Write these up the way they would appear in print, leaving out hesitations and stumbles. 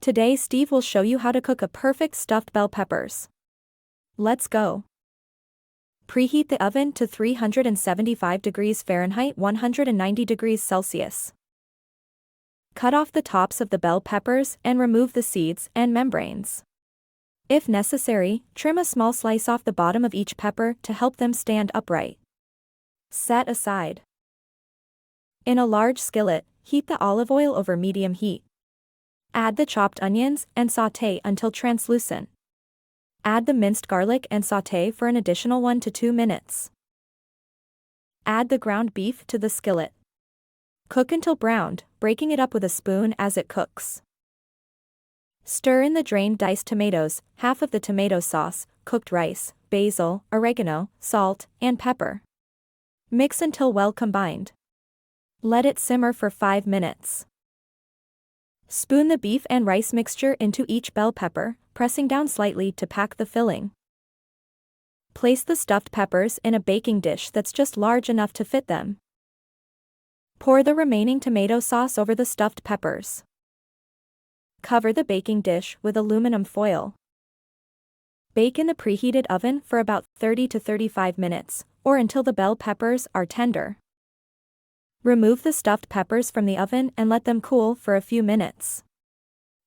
Today Steve will show you how to cook a perfect stuffed bell peppers. Let's go. Preheat the oven to 375 degrees Fahrenheit 190 degrees Celsius. Cut off the tops of the bell peppers and remove the seeds and membranes. If necessary, trim a small slice off the bottom of each pepper to help them stand upright. Set aside. In a large skillet, heat the olive oil over medium heat. Add the chopped onions and sauté until translucent. Add the minced garlic and sauté for an additional 1 to 2 minutes. Add the ground beef to the skillet. Cook until browned, breaking it up with a spoon as it cooks. Stir in the drained diced tomatoes, half of the tomato sauce, cooked rice, basil, oregano, salt, and pepper. Mix until well combined. Let it simmer for 5 minutes. Spoon the beef and rice mixture into each bell pepper, pressing down slightly to pack the filling. Place the stuffed peppers in a baking dish that's just large enough to fit them. Pour the remaining tomato sauce over the stuffed peppers. Cover the baking dish with aluminum foil. Bake in the preheated oven for about 30 to 35 minutes, or until the bell peppers are tender. Remove the stuffed peppers from the oven and let them cool for a few minutes.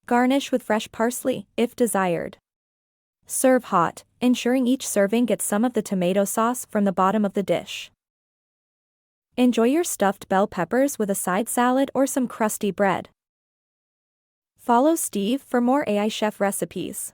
Garnish with fresh parsley, if desired. Serve hot, ensuring each serving gets some of the tomato sauce from the bottom of the dish. Enjoy your stuffed bell peppers with a side salad or some crusty bread. Follow Steve for more AI Chef recipes.